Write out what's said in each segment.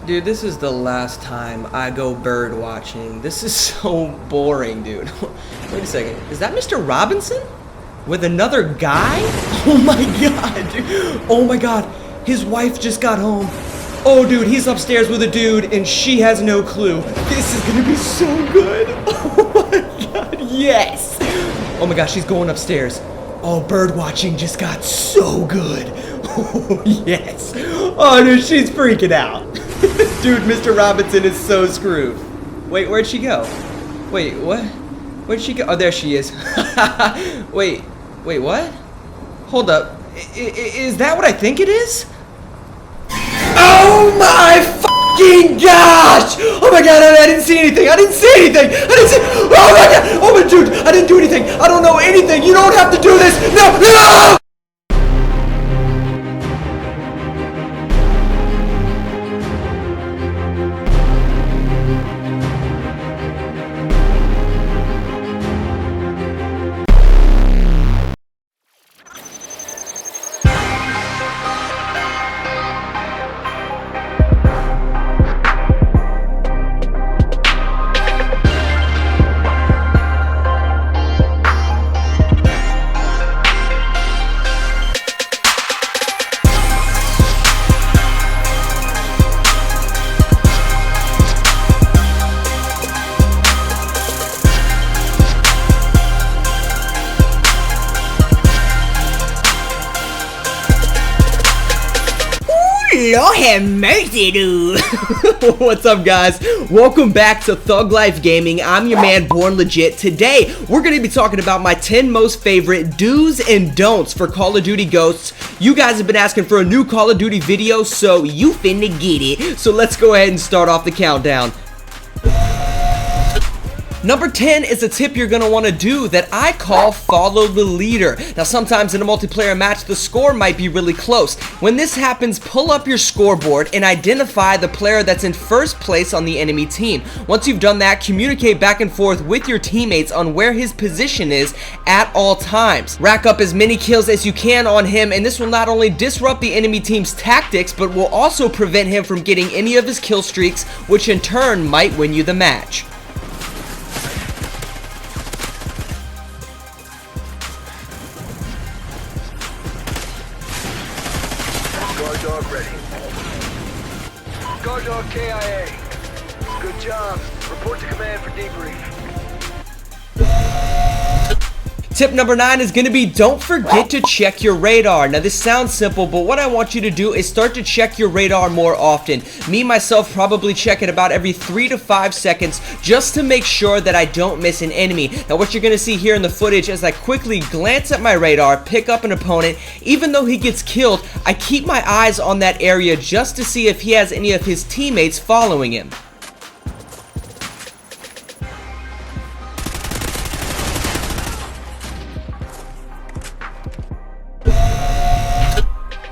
Dude, this is the last time I go bird watching. This is so boring, dude. Wait a second. Is that Mr. Robinson? With another guy? Oh my god, dude. Oh my god. His wife just got home. Oh, dude, he's upstairs with a dude and she has no clue. This is gonna be so good. Oh my god, yes. Oh my gosh, she's going upstairs. Oh, bird watching just got so good. Oh, yes. Oh, dude, she's freaking out. Dude, Mr. Robinson is so screwed. Wait, where'd she go? Wait, what? Where'd she go? Oh, there she is. Wait, what? Hold up. Is that what I think it is? Oh my fucking gosh! Oh my god, I didn't see anything. I didn't see anything. Oh my god! Oh my dude, I didn't do anything. I don't know anything. You don't have to do this. No, no! Lord have mercy, dude. What's up, guys? Welcome back to Thug Lyfe Gaming. I'm your man, Born Legit. Today, we're going to be talking about my 10 most favorite do's and don'ts for Call of Duty Ghosts. You guys have been asking for a new Call of Duty video, so you finna get it. So let's go ahead and start off the countdown. Number 10 is a tip you're going to want to do that I call follow the leader. Now, sometimes in a multiplayer match, the score might be really close. When this happens, pull up your scoreboard and identify the player that's in first place on the enemy team. Once you've done that, communicate back and forth with your teammates on where his position is at all times. Rack up as many kills as you can on him, and this will not only disrupt the enemy team's tactics, but will also prevent him from getting any of his kill streaks, which in turn might win you the match. Guard dog ready. Guard dog KIA. Good job. Report to command for debrief. Tip number 9 is going to be don't forget to check your radar. Now, this sounds simple, but what I want you to do is start to check your radar more often. Me, myself, probably check it about every 3 to 5 seconds just to make sure that I don't miss an enemy. Now, what you're going to see here in the footage is I quickly glance at my radar, pick up an opponent. Even though he gets killed, I keep my eyes on that area just to see if he has any of his teammates following him.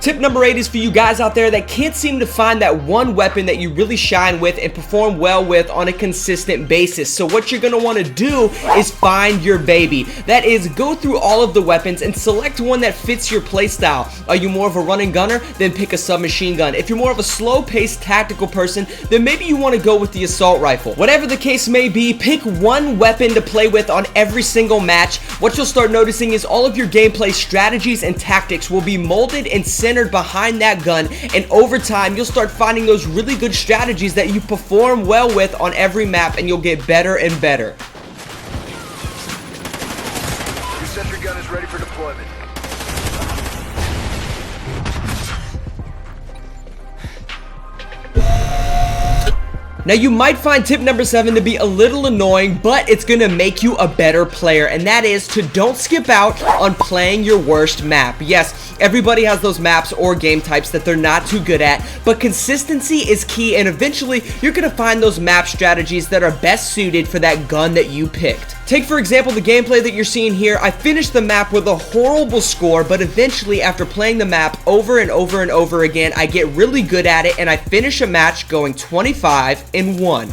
Tip number 8 is for you guys out there that can't seem to find that one weapon that you really shine with and perform well with on a consistent basis. So what you're going to want to do is find your baby. That is, go through all of the weapons and select one that fits your playstyle. Are you more of a run and gunner? Then pick a submachine gun. If you're more of a slow-paced tactical person, then maybe you want to go with the assault rifle. Whatever the case may be, pick one weapon to play with on every single match. What you'll start noticing is all of your gameplay strategies and tactics will be molded and centered behind that gun, and over time you'll start finding those really good strategies that you perform well with on every map, and you'll get better and better. Your sentry gun is ready for deployment. Now, you might find tip number 7 to be a little annoying, but it's gonna make you a better player, and that is to don't skip out on playing your worst map. Yes, everybody has those maps or game types that they're not too good at, but consistency is key, and eventually you're gonna find those map strategies that are best suited for that gun that you picked. Take, for example, the gameplay that you're seeing here. I finished the map with a horrible score, but eventually, after playing the map over and over and over again, I get really good at it, and I finish a match going 25-1.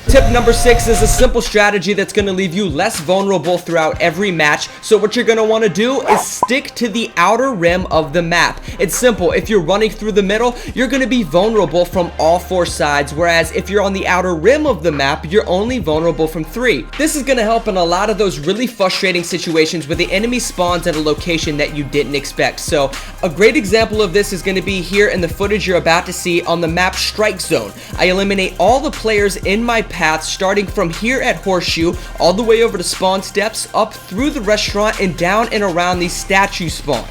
Tip Tip number 6 is a simple strategy that's going to leave you less vulnerable throughout every match. So what you're going to want to do is stick to the outer rim of the map. It's simple. If you're running through the middle, you're going to be vulnerable from all 4 sides, whereas if you're on the outer rim of the map, you're only vulnerable from 3. This is going to help in a lot of those really frustrating situations where the enemy spawns at a location that you didn't expect. So a great example of this is going to be here in the footage you're about to see on the map Strike Zone. I eliminate all the players in my path, starting from here at Horseshoe all the way over to spawn steps, up through the restaurant, and down and around the statue spawn.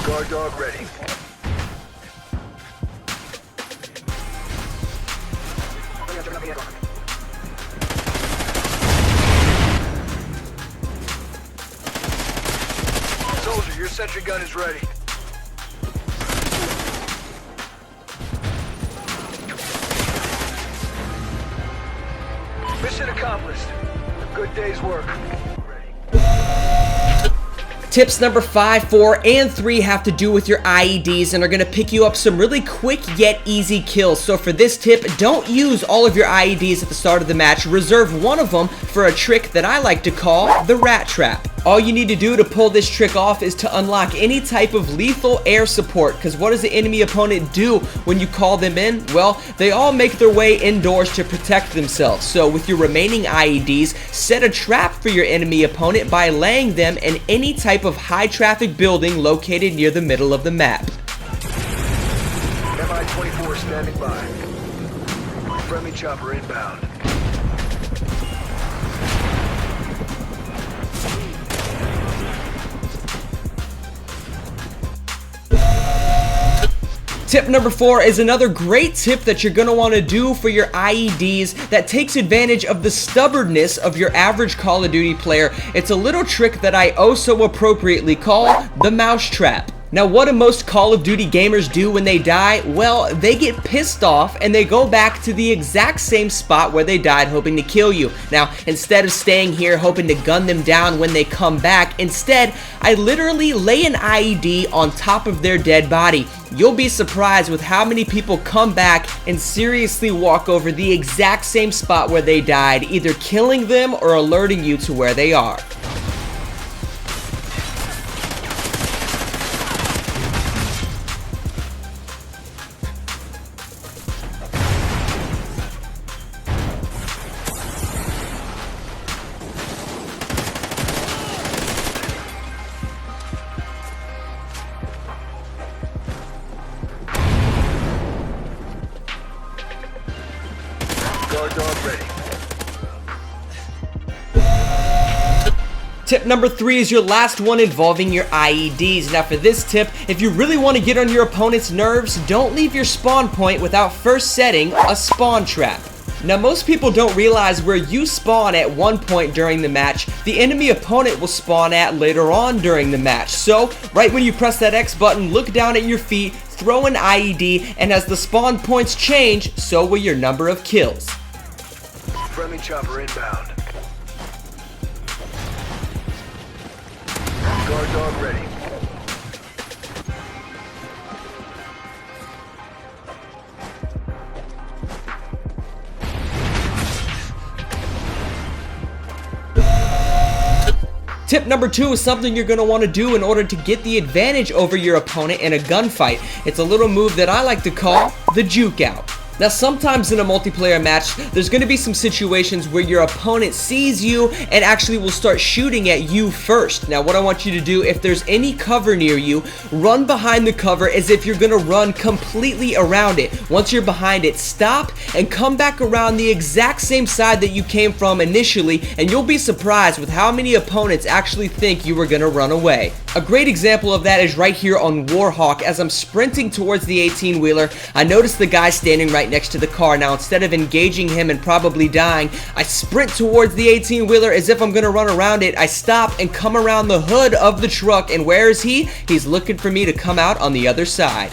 Guard dog ready. Soldier, your sentry gun is ready. Mission accomplished. A good day's work. Tips number 5, 4, and 3 have to do with your IEDs and are going to pick you up some really quick yet easy kills. So for this tip, don't use all of your IEDs at the start of the match. Reserve one of them for a trick that I like to call the rat trap. All you need to do to pull this trick off is to unlock any type of lethal air support, because what does the enemy opponent do when you call them in? Well, they all make their way indoors to protect themselves. So with your remaining IEDs, set a trap for your enemy opponent by laying them in any type of high traffic building located near the middle of the map. MI-24 standing by. Friendly chopper inbound. Tip number 4 is another great tip that you're going to want to do for your IEDs that takes advantage of the stubbornness of your average Call of Duty player. It's a little trick that I oh so appropriately call the mouse trap. Now, what do most Call of Duty gamers do when they die? Well, they get pissed off and they go back to the exact same spot where they died hoping to kill you. Now, instead of staying here hoping to gun them down when they come back, instead, I literally lay an IED on top of their dead body. You'll be surprised with how many people come back and seriously walk over the exact same spot where they died, either killing them or alerting you to where they are. Guard dog ready. Tip number 3 is your last one involving your IEDs. Now for this tip, if you really want to get on your opponent's nerves, don't leave your spawn point without first setting a spawn trap. Now most people don't realize where you spawn at one point during the match, the enemy opponent will spawn at later on during the match. So right when you press that X button, look down at your feet, throw an IED, and as the spawn points change, so will your number of kills. Friendly chopper inbound. Guard dog ready. Tip number 2 is something you're going to want to do in order to get the advantage over your opponent in a gunfight. It's a little move that I like to call the juke out. Now sometimes in a multiplayer match, there's going to be some situations where your opponent sees you and actually will start shooting at you first. Now what I want you to do, if there's any cover near you, run behind the cover as if you're going to run completely around it. Once you're behind it, stop and come back around the exact same side that you came from initially, and you'll be surprised with how many opponents actually think you were going to run away. A great example of that is right here on Warhawk. As I'm sprinting towards the 18-wheeler, I notice the guy standing right next to the car. Now instead of engaging him and probably dying, I sprint towards the 18-wheeler as if I'm gonna run around it. I stop and come around the hood of the truck, and where is he? He's looking for me to come out on the other side.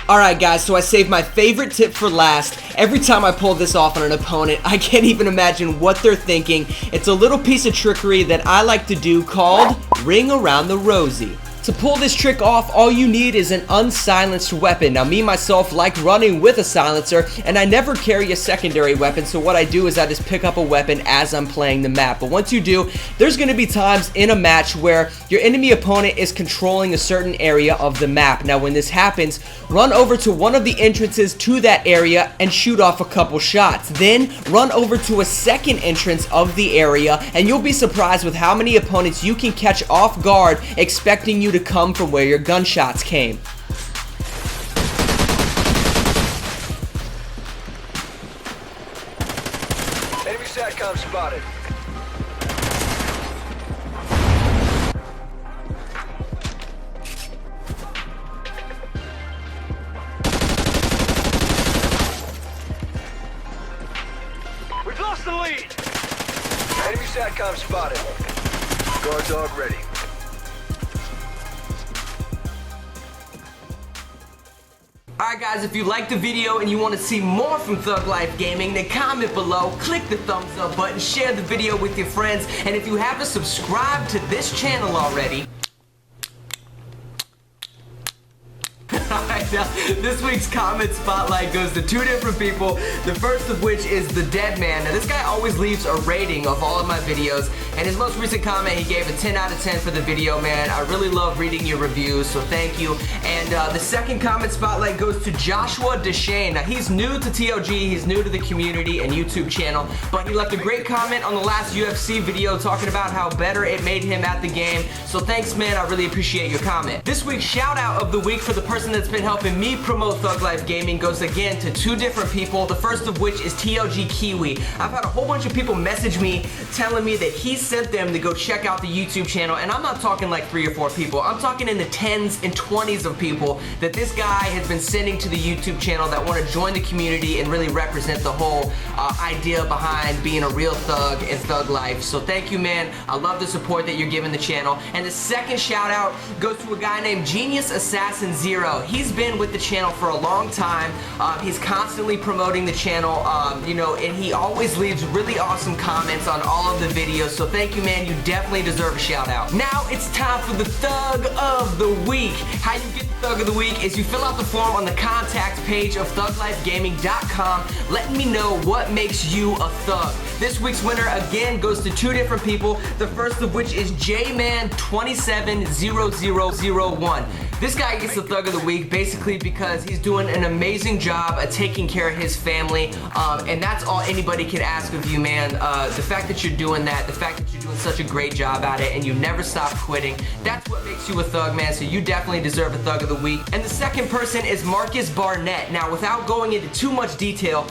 Alright guys, so I saved my favorite tip for last. Every time I pull this off on an opponent, I can't even imagine what they're thinking. It's a little piece of trickery that I like to do called Ring Around the Rosie. To pull this trick off, all you need is an unsilenced weapon. Now, me, myself, like running with a silencer, and I never carry a secondary weapon, so what I do is I just pick up a weapon as I'm playing the map. But once you do, there's going to be times in a match where your enemy opponent is controlling a certain area of the map. Now, when this happens, run over to one of the entrances to that area and shoot off a couple shots. Then, run over to a second entrance of the area, and you'll be surprised with how many opponents you can catch off guard, expecting you to come from where your gunshots came. Enemy SATCOM spotted. We've lost the lead. Enemy SATCOM spotted. Guard dog ready. Alright guys, if you liked the video and you want to see more from Thug Lyfe Gaming, then comment below, click the thumbs up button, share the video with your friends, and if you haven't subscribed to this channel already, Alright, now, this week's comment spotlight goes to two different people. The first of which is the Dead Man. Now, this guy always leaves a rating of all of my videos, and his most recent comment, he gave a 10 out of 10 for the video, man. I really love reading your reviews, so thank you. And the second comment spotlight goes to Joshua Deshane. Now, he's new to TOG, he's new to the community and YouTube channel, but he left a great comment on the last UFC video talking about how better it made him at the game. So thanks, man. I really appreciate your comment. This week's shout out of the week for the person that's been helping me promote Thug Lyfe Gaming goes again to two different people, the first of which is TLG Kiwi. I've had a whole bunch of people message me telling me that he sent them to go check out the YouTube channel, and I'm not talking like 3 or 4 people, I'm talking in the 10s and 20s of people that this guy has been sending to the YouTube channel that want to join the community and really represent the whole idea behind being a real thug and thug life. So thank you, man. I love the support that you're giving the channel. And the second shout out goes to a guy named Genius Assassin Zero. He's been with the channel for a long time. He's constantly promoting the channel, you know, and he always leaves really awesome comments on all of the videos. So thank you, man. You definitely deserve a shout out. Now it's time for the Thug of the Week. How you get the Thug of the Week is you fill out the form on the contact page of thuglifegaming.com, letting me know what makes you a thug. This week's winner again goes to two different people. The first of which is JMan270001. This guy gets the Thug of the Week basically because he's doing an amazing job at taking care of his family, and that's all anybody can ask of you, man. The fact that you're doing that, the fact that you're doing such a great job at it, and you never stop quitting, that's what makes you a thug, man, so you definitely deserve a Thug of the Week. And the second person is Marcus Barnett. Now, without going into too much detail,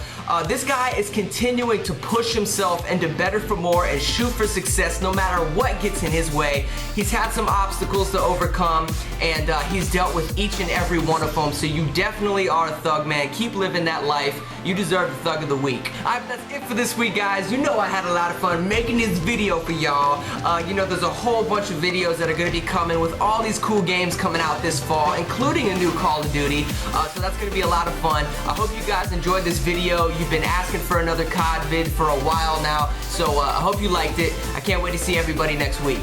this guy is continuing to push himself and to better for more and shoot for success no matter what gets in his way. He's had some obstacles to overcome, and he's dealt with each and every one of them, so you definitely are a thug, man. Keep living that life. You deserve the Thug of the Week. Alright, that's it for this week, guys. You know I had a lot of fun making this video for y'all. You know, there's a whole bunch of videos that are going to be coming with all these cool games coming out this fall, including a new Call of Duty, so that's going to be a lot of fun. I hope you guys enjoyed this video. You've been asking for another COD vid for a while now, so I hope you liked it. I can't wait to see everybody next week.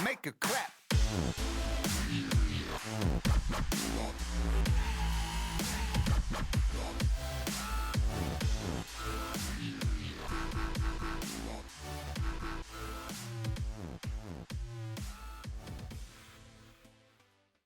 Make a clap.